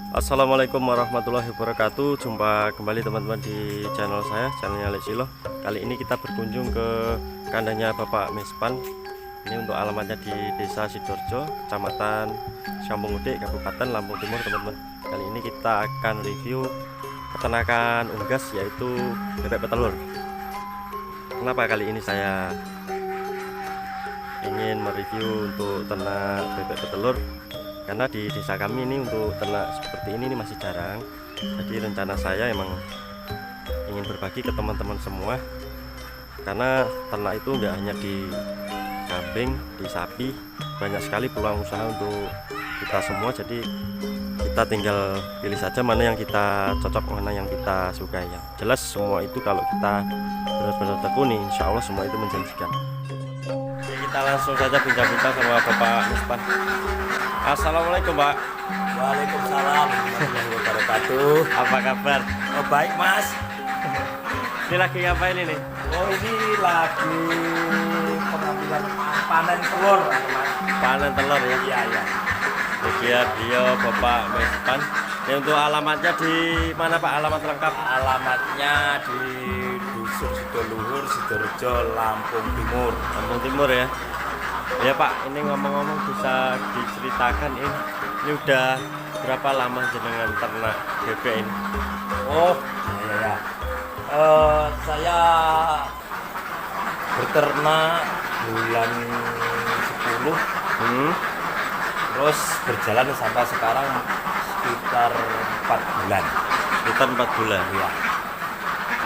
Assalamualaikum warahmatullahi wabarakatuh. Jumpa kembali teman-teman di channel saya, channelnya Lesilo. Kali ini kita berkunjung ke kandangnya Bapak Mespan. Ini untuk alamatnya di Desa Sidoarjo, Kecamatan Kampung Udik, Kabupaten Lampung Timur, teman-teman. Kali ini kita akan review peternakan unggas, yaitu bebek petelur. Kenapa kali ini saya ingin mereview untuk ternak bebek petelur? Karena di desa kami ini untuk ternak seperti ini masih jarang. Jadi rencana saya emang ingin berbagi ke teman-teman semua, karena ternak itu nggak hanya di kambing, di sapi, banyak sekali peluang usaha untuk kita semua. Jadi kita tinggal pilih saja mana yang kita cocok, mana yang kita sukai. Yang jelas semua itu kalau kita benar-benar tekuni, insya Allah semua itu menjanjikan. Oke, kita langsung saja bincang-bincang sama Bapak Mespan. Assalamualaikum, Pak. Waalaikumsalam warahmatullahi wabarakatuh. Apa kabar? Oh, baik, Mas. Ini lagi ngapain ini? Oh, ini lagi pengambilan panen telur, Mas. Panen telur ya? Iya, iya. Dia Bapak Mespan. Ini untuk alamatnya di mana, Pak? Alamat lengkap? Alamatnya di Dusun Sidoluhur, Sidoarjo, Lampung Timur. Lampung Timur ya? Ya Pak, ini ngomong-ngomong bisa diceritakan ini udah berapa lama jenengan ternak bebek ini? Oh, iya, iya. Saya beternak bulan 10, terus berjalan sampai sekarang sekitar 4 bulan. Sekitar 4 bulan Ya.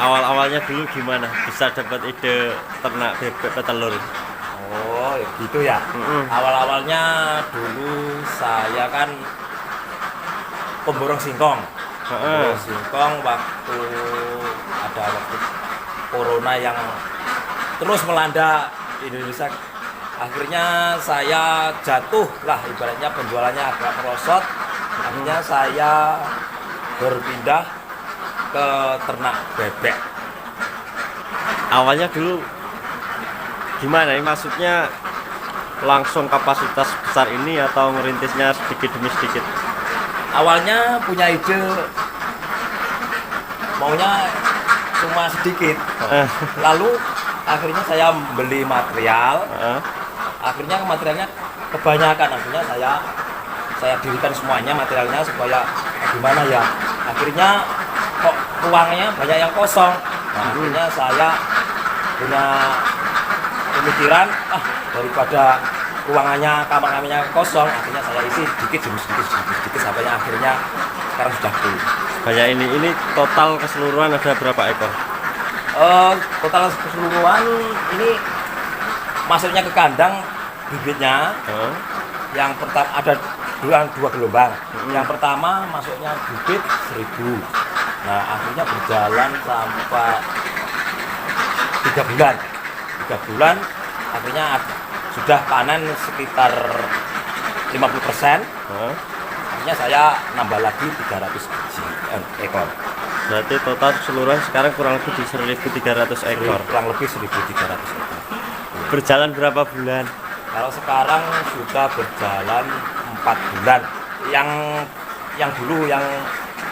Awal-awalnya dulu gimana bisa dapat ide ternak bebek petelur? Oh, gitu ya. Awal-awalnya dulu saya kan pemborong singkong. Pemborong singkong waktu corona yang terus melanda Indonesia. Akhirnya saya jatuh lah, ibaratnya penjualannya agak merosot. Akhirnya saya berpindah ke ternak bebek. Awalnya dulu gimana ini, maksudnya langsung kapasitas besar ini atau ngerintisnya sedikit demi sedikit? Awalnya punya ide maunya cuma sedikit, lalu akhirnya saya beli material, akhirnya materialnya kebanyakan, akhirnya saya dirikan semuanya materialnya supaya gimana ya, akhirnya kok ruangnya banyak yang kosong. Nah, akhirnya saya punya pemikiran, daripada ruangannya, kamar-kamarnya kosong, akhirnya saya isi sedikit sampai akhirnya sekarang sudah full. Banyak ini total keseluruhan ada berapa ekor? Total keseluruhan ini masuknya ke kandang bibitnya. Yang pertama ada dua gelombang. Yang pertama masuknya bibit 1000. Nah, akhirnya berjalan sampai 3 bulan. 3 bulan akhirnya sudah panen sekitar 50%. Akhirnya saya nambah lagi 300 ekor. Berarti total keseluruhan sekarang kurang lebih di 1300 ekor. Kurang lebih 1300 ekor. Berjalan berapa bulan? Kalau sekarang sudah berjalan 4 bulan. Yang dulu yang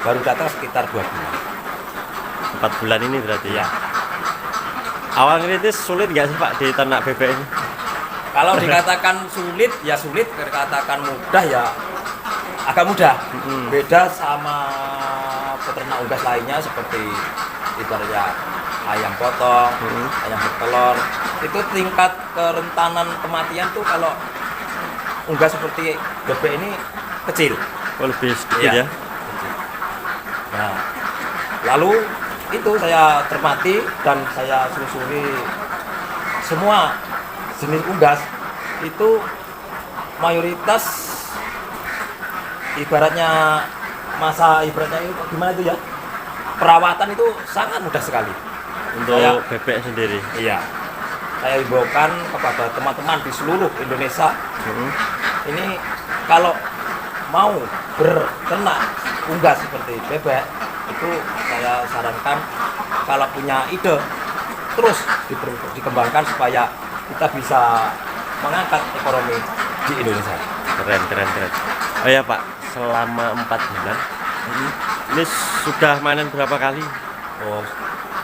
baru datang sekitar 2 bulan. 4 bulan ini berarti ya. Awal kritis sulit nggak sih Pak di ternak bebek ini? Kalau dikatakan sulit ya sulit, dikatakan mudah ya agak mudah. Beda sama peternak unggas lainnya seperti ibaratnya ayam potong, ayam bertelur. Itu tingkat kerentanan kematian tuh kalau unggas seperti bebek ini kecil. Oh, lebih sedikit ya? Kecil. Nah, lalu itu saya cermati dan saya selusuri semua jenis unggas itu mayoritas ibaratnya itu gimana itu ya, perawatan itu sangat mudah sekali untuk bebek sendiri. Iya, saya himbaukan kepada teman-teman di seluruh Indonesia, ini kalau mau berternak unggas seperti bebek itu saya sarankan kalau punya ide terus dikembangkan supaya kita bisa mengangkat ekonomi di Indonesia. Keren. Oh ya Pak, selama 4 bulan ini sudah panen berapa kali? Oh,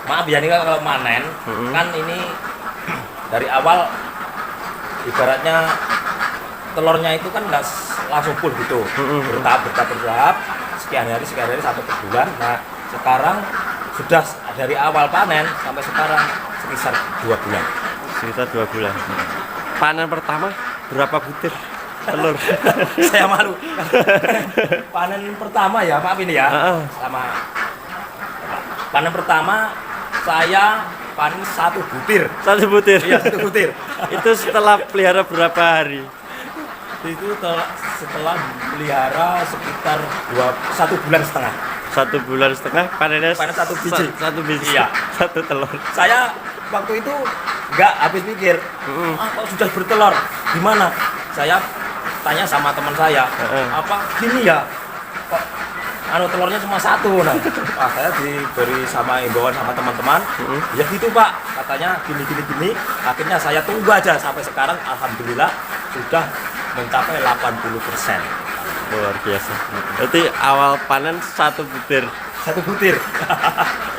maaf ya nih kalau panen kan ini dari awal ibaratnya telurnya itu kan nggak langsung full gitu, bertahap sekian hari sampai per bulan. Nah sekarang sudah dari awal panen sampai sekarang sekitar 2 bulan. Sekitar 2 bulan. Panen pertama berapa butir telur? Saya malu. Panen pertama ya, maaf ini ya. Sama panen pertama saya panen 1 butir. 1 butir. Iya, 1 butir. Itu setelah pelihara berapa hari? Itu setelah pelihara sekitar 1 bulan setengah. 1 bulan setengah panennya panen 1 biji. 1 biji. Iya. 1 telur. Saya waktu itu nggak habis pikir, kok sudah bertelur, gimana? Saya tanya sama teman saya, apa gini ya, kok telurnya cuma 1. Nah, saya diberi sama imbauan sama teman-teman, ya gitu Pak, katanya gini. Akhirnya saya tunggu aja sampai sekarang, alhamdulillah sudah mencapai 80%. Luar biasa. Berarti awal panen 1 butir. 1 butir.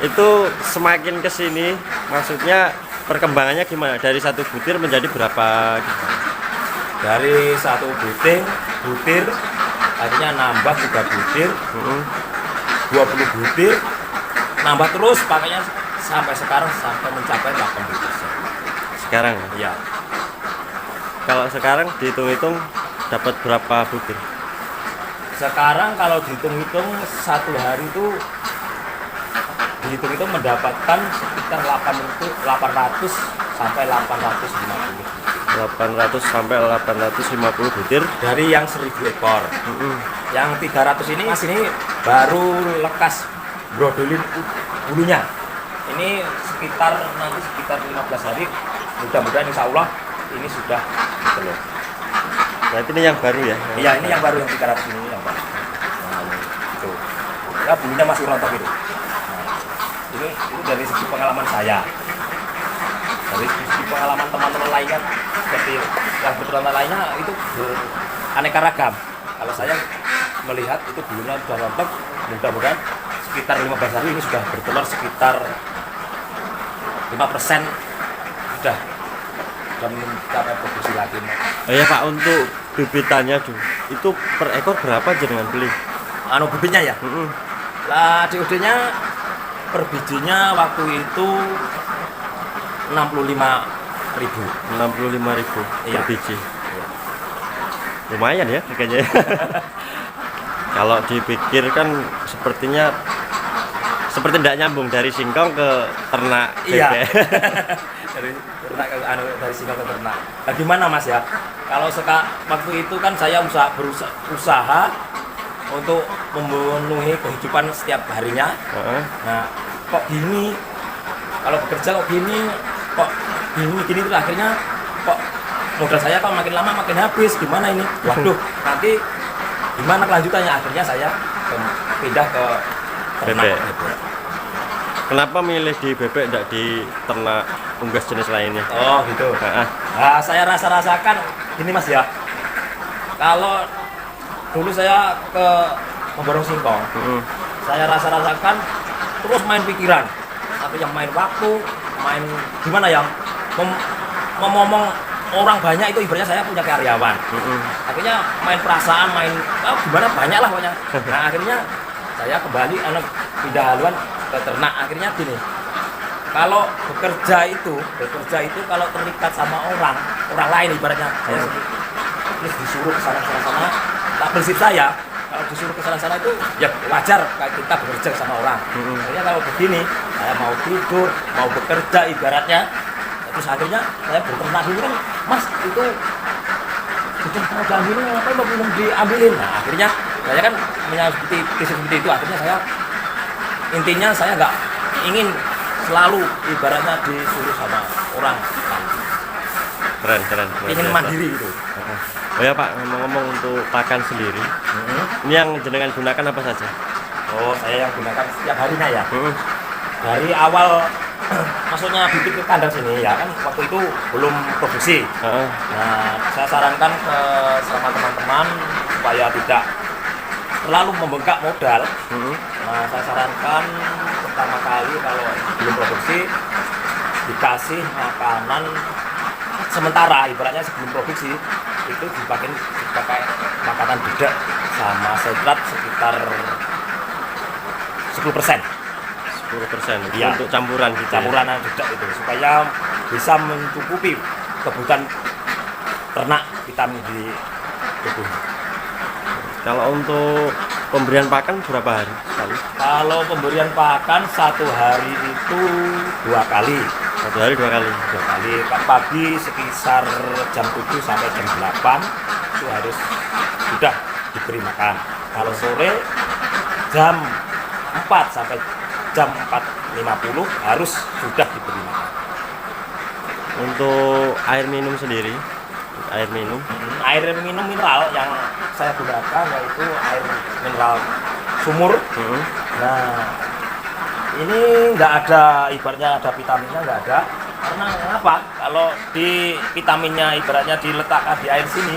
Itu semakin kesini, maksudnya perkembangannya gimana? Dari 1 butir menjadi berapa? Dari 1 butir akhirnya nambah 3 butir, 20 butir, nambah terus pakainya sampai sekarang sampai mencapai 80%. Sekarang? Iya. Kalau sekarang dihitung-hitung dapat berapa butir? Sekarang kalau dihitung-hitung 1 hari itu dihitung-hitung mendapatkan sekitar 800 sampai 850. 800 sampai 850 butir dari yang 1000 ekor. Yang 300 ini Mas ini baru lekas brodolin bulunya. Ini sekitar 15 hari. Mudah-mudahan insya Allah ini sudah telur. Berarti ini yang baru ya? Iya, ini yang baru, yang 300 ini yang baru. Nah, itu. Ya bulunya masih rontok itu. Nah, ini dari segi pengalaman saya. Dari segi pengalaman teman-teman lainnya seperti yang berternak lainnya itu aneka ragam. Kalau saya melihat itu bulunya sudah rontok, mudah-mudahan sekitar 15 hari ini sudah bertelur sekitar 5% sudah mencapai produksi lagi. Oh ya Pak, untuk bibitannya dulu itu per ekor berapa jenengan beli? Bibitnya ya? Lah COD-nya per bijinya waktu itu 65.000. 65.000 iya. per biji. Lumayan ya harganya. Kalau dipikir kan sepertinya seperti tidak nyambung dari singkong ke ternak bebek. Iya. dari singkong ke ternak. Nah, gimana Mas ya? Kalau waktu itu kan saya berusaha untuk memenuhi kehidupan setiap harinya. Nah, kok gini? Kalau bekerja kok gini? Kok gini terus akhirnya kok modal saya kok makin lama makin habis. Gimana ini? Waduh, nanti gimana kelanjutannya? Akhirnya saya pindah ke ternak bebek. Kenapa milih di bebek, tidak di ternak unggas jenis lainnya? Oh gitu. Nah, saya rasakan ini Mas ya. Kalau dulu saya ke memborong singkong, saya rasakan terus main pikiran. Tapi yang main waktu, main gimana ya? Ngomong orang banyak itu ibaratnya saya punya karyawan. Akhirnya main perasaan, gimana banyak lah pokoknya. Nah akhirnya saya kembali pindah haluan ke ternak. Akhirnya gini, kalau bekerja itu kalau terikat sama orang lain ibaratnya saya terus disuruh ke sana tak prinsip saya kalau disuruh ke sana itu ya wajar kayak kita bekerja sama orang. Akhirnya kalau begini saya mau tidur mau bekerja ibaratnya, terus akhirnya saya berternak dulu kan Mas itu bikin mau diambilin apa mau belum diambilin. Nah akhirnya saya kan seperti itu akhirnya saya intinya saya nggak ingin selalu ibaratnya disuruh sama orang. Keren. Ingin mandiri gitu. Oh ya Pak, ngomong-ngomong untuk pakan sendiri, ini yang jenengan gunakan apa saja? Oh, saya yang gunakan setiap harinya ya. Dari awal maksudnya bibit ke kandang sini ya kan waktu itu belum produksi. Nah, saya sarankan ke sama teman-teman supaya tidak terlalu membengkak modal. Nah, saya sarankan pertama kali kalau belum produksi dikasih makanan sementara, ibaratnya sebelum produksi itu dipakai makanan bedak sama sentrat sekitar 10%. 10% Iya. untuk campuran gitu. Campuran bedak itu supaya bisa mencukupi kebutuhan ternak vitamin di tubuh. Kalau untuk pemberian pakan berapa hari sekali? Kalau pemberian pakan satu hari itu 2 kali. Satu hari 2 kali. 2 kali. Pagi sekitar jam 7 sampai jam 8 itu harus sudah diberi makan. Kalau sore jam 4 sampai jam 4.50 harus sudah diberi makan. Untuk air minum sendiri, air minum Air minum mineral yang saya gunakan yaitu air mineral sumur. Nah, ini nggak ada, ibaratnya ada vitaminnya nggak ada. Karena apa? Kalau di vitaminnya ibaratnya diletakkan di air sini,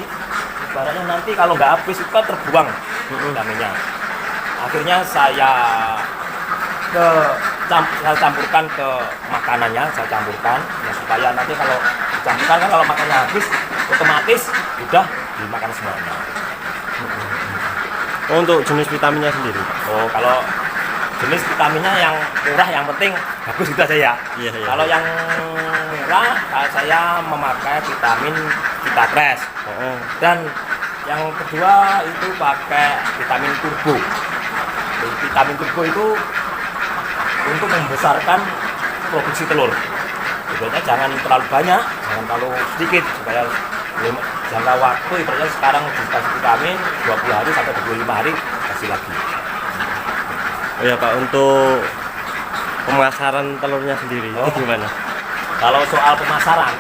ibaratnya nanti kalau nggak habis itu kan terbuang vitaminnya. Akhirnya saya campurkan ke makanannya, saya campurkan ya, supaya nanti kalau dicampurkan kan kalau makannya habis otomatis sudah dimakan semuanya. untuk jenis vitaminnya sendiri. Oh, kalau jenis vitaminnya yang murah yang penting bagus itu aja ya. Iya. Kalau yang murah saya memakai vitamin Vitatres. Dan yang kedua itu pakai vitamin turbo. Vitamin turbo itu untuk membesarkan produksi telur. Sebenarnya jangan terlalu banyak, jangan terlalu sedikit supaya jangka waktu ibaratnya sekarang dikasih vitamin 20 hari sampai 25 hari kasih lagi. Oh ya Pak, untuk pemasaran telurnya sendiri itu gimana? Kalau soal pemasaran,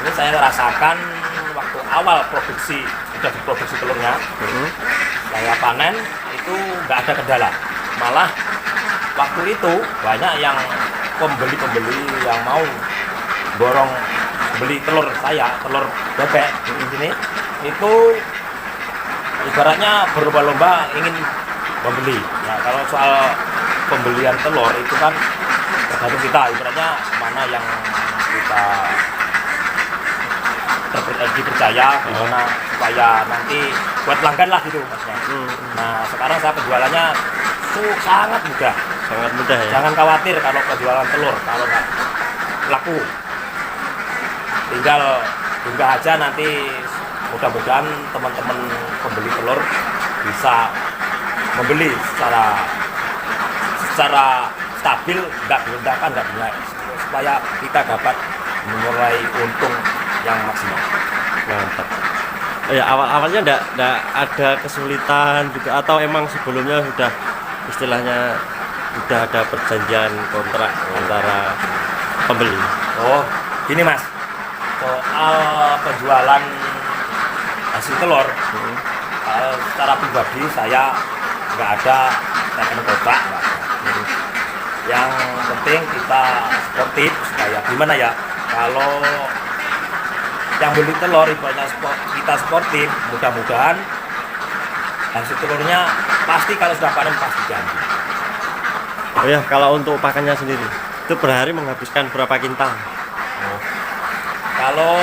ini saya rasakan waktu awal produksi, sudah diproduksi telurnya, saya panen itu nggak ada kendala. Malah waktu itu banyak yang pembeli-pembeli yang mau borong beli telur saya, telur bebek di sini, itu ibaratnya berlomba-lomba ingin membeli. Nah, kalau soal pembelian telur itu kan tergantung kita, ibaratnya mana yang kita dipercaya, gimana supaya nanti buat pelanggan lah gitu maksudnya. Nah, sekarang saya penjualannya sangat mudah. Sangat mudah ya. Jangan khawatir kalau penjualan telur, kalau nggak laku tinggal unggah aja, nanti mudah-mudahan teman-teman pembeli telur bisa membeli secara stabil, nggak berantakan, nggak banyak, supaya kita dapat memulai untung yang maksimal. Mantap. Oh ya, awalnya enggak ada kesulitan juga, atau emang sebelumnya sudah istilahnya sudah ada perjanjian kontrak antara pembeli? Oh, gini Mas, soal penjualan hasil telur, secara pribadi saya nggak ada teken kontrak. Yang penting kita sportif, supaya gimana ya, kalau yang beli telur ibaratnya kita sportif, mudah-mudahan hasil telurnya pasti kalau sudah panen pasti jadi. Oh ya, kalau untuk pakannya sendiri itu per hari menghabiskan berapa kintal? Oh. Kalau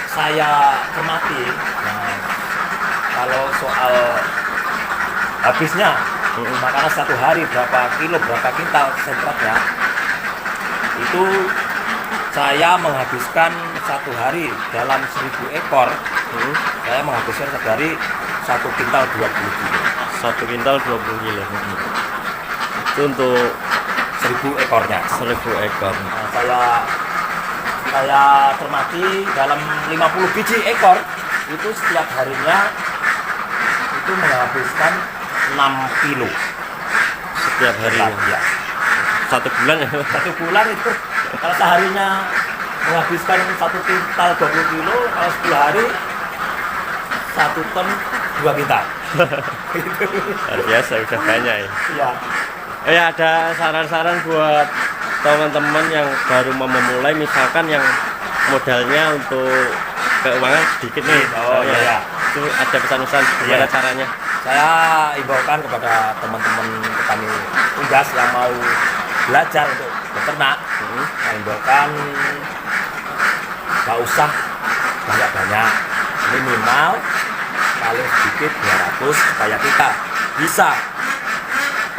saya cermati, nah, kalau soal habisnya makanan satu hari berapa kilo, berapa kintal sentratnya, itu saya menghabiskan satu hari dalam 1000 ekor, saya menghabiskan satu hari 1 kintal 20 kilo. 1 kintal 20 kilo. Itu untuk 1000 ekornya. 1000 ekor. Nah, saya cermati dalam 50 biji ekor itu setiap harinya itu menghabiskan 6 kilo Setiap hari ya. 1 bulan ya? 1 bulan itu kalau seharinya menghabiskan 1 kintal 20 kilo, kalau 10 hari 1 ton 2 kintal. Luar biasa, udah banyak ya. Iya. Ya ada saran-saran buat teman-teman yang baru mau memulai, misalkan yang modalnya untuk keuangan sedikit nih. Oh misalnya. iya. Itu ada pesan-pesan gimana Iya. caranya? Saya imbaukan kepada teman-teman petani unggas yang mau belajar untuk beternak, saya imbaukan nggak usah banyak-banyak, minimal paling sedikit 200 supaya kita bisa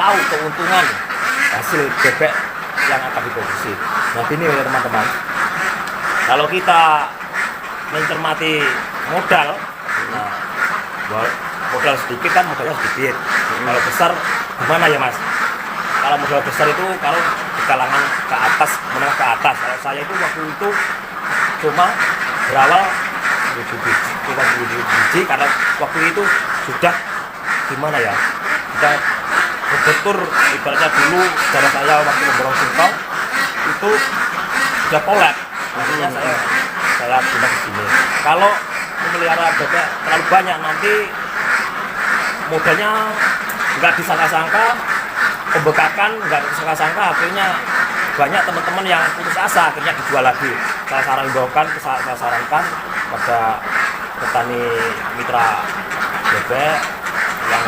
tahu keuntungan hasil bebek yang akan diproduksi. Nah ini ya teman-teman, kalau kita mencermati modal, nah, modal sedikit kan modalnya sedikit. Kalau besar gimana ya mas? Kalau modal besar itu kalau di kalangan ke atas, menengah ke atas. Kalau saya itu waktu itu cuma berawal 1000 biji, karena waktu itu sudah gimana ya? Sudah berbentur, ibaratnya dulu cara saya waktu memborong singkong itu sudah kolek. Akhirnya saya pindah ke sini. Kalau memelihara bebek terlalu banyak nanti modalnya nggak disangka-sangka, pembekakan nggak disangka-sangka, akhirnya banyak teman-teman yang putus asa akhirnya dijual lagi. Saya sarankan pada petani mitra bebek yang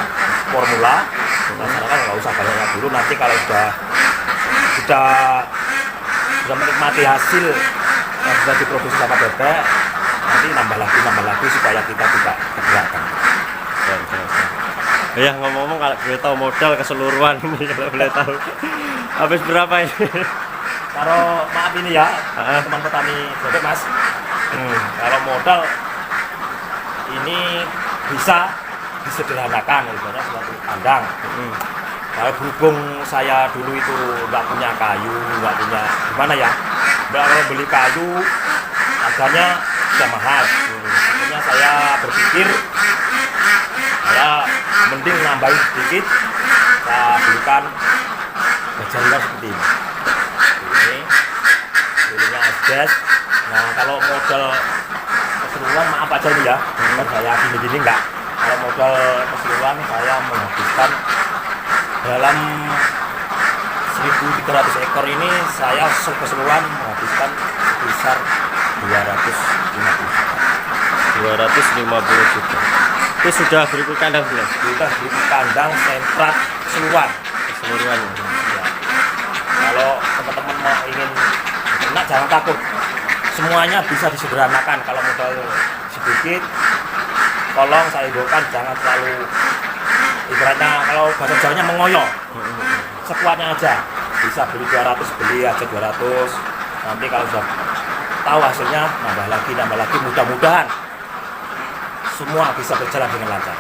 formula, saya sarankan nggak usah banyak dulu, nanti kalau sudah menikmati hasil yang sudah diproduksi sama bebek, nanti nambah lagi supaya kita tidak tergerakkan. Ya ngomong-ngomong, kalau boleh tahu modal keseluruhan ini, kalau boleh tahu habis berapa ini? Kalau maaf ini ya teman petani bebek mas, kalau modal ini bisa disederhanakan, ibaratnya suatu kandang. Kalau berhubung saya dulu itu nggak punya kayu, nggak punya gimana ya, kalau beli kayu harganya sudah mahal. Akhirnya saya berpikir saya mending nambahin sedikit, saya belikan bajaringan seperti ini. Ini asbes. Nah kalau modal keseluruhan maaf aja ini ya, saya gini-gini enggak. Kalau modal keseluruhan saya menghabiskan dalam 1.300 ekor ini, saya keseluruhan menghabiskan sebesar 250 juta. Itu sudah berikut kandang belum? Kita berikut kandang sentrat keseluruhan. Keseluruhan. Ya. Kalau teman-teman mau ingin ternak jangan takut, semuanya bisa disederhanakan. Kalau modal sedikit, tolong saya imbaukan jangan terlalu, ibaratnya kalau bahasa Jawanya mengoyo, sekuatnya aja. Bisa beli 200, beli aja 200. Nanti kalau sudah tahu hasilnya nambah lagi, mudah-mudahan semua bisa berjalan dengan lancar.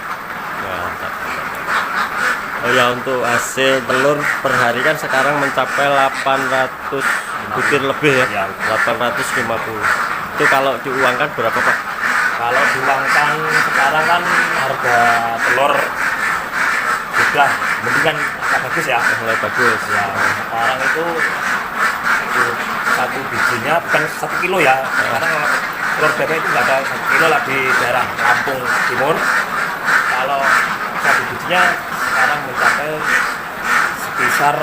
Oh ya, untuk hasil telur per hari kan sekarang mencapai 800 butir lebih ya, 850. Itu kalau diuangkan berapa Pak? Kalau diuangkan sekarang kan harga telur sudah mendingan agak bagus ya. Mulai bagus. Ya, sekarang itu satu bijinya bukan 1 kilo ya. Sekarang telur bebek itu nggak ada 1 kilo lah di daerah Lampung Timur. Kalau satu bijinya sekarang mencapai sekitar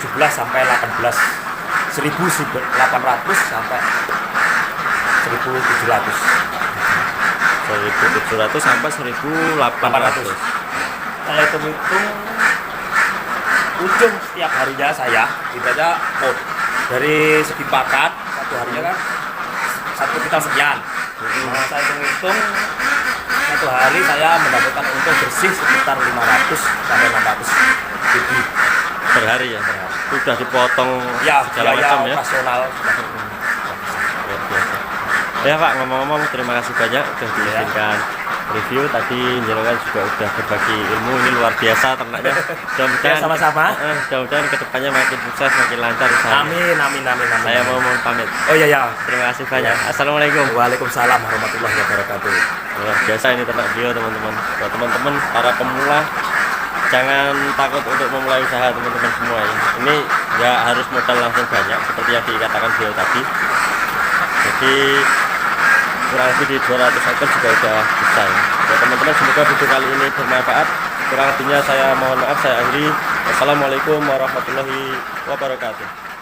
17 sampai 18, 1.800 sampai 1.700. 1.700 sampai 1.800. Saya hitung-hitung ujung setiap harinya saya ibaratnya dari segi pakan satu harinya kan 1 kuintal sekian. Nah, saya hitung-hitung satu hari saya mendapatkan untung bersih sekitar 500 sampai 600 ribu Per hari ya? Sudah dipotong ya, segala macam ya? operasional. Luar biasa. Ya Pak, ngomong-ngomong terima kasih banyak sudah diizinkan review. Tadi jenengan juga sudah berbagi ilmu, ini luar biasa ternaknya. Mudah-mudahan sama-sama. Mudah-mudahan kedepannya makin sukses, makin lancar usahanya. Amin. Saya mau mohon pamit. Oh iya ya. Terima kasih banyak. Assalamualaikum. Waalaikumsalam warahmatullahi wabarakatuh. Luar biasa ini ternak beliau teman-teman. Buat teman-teman para pemula, jangan takut untuk memulai usaha teman-teman semua ya. Ini nggak harus modal langsung banyak seperti yang dikatakan beliau tadi. Jadi kurang lebih di 200 ekor juga udah bisa ya. Buat teman-teman teman-teman, semoga video kali ini bermanfaat. Kurang lebihnya saya mohon maaf, saya akhiri. Wassalamualaikum warahmatullahi wabarakatuh.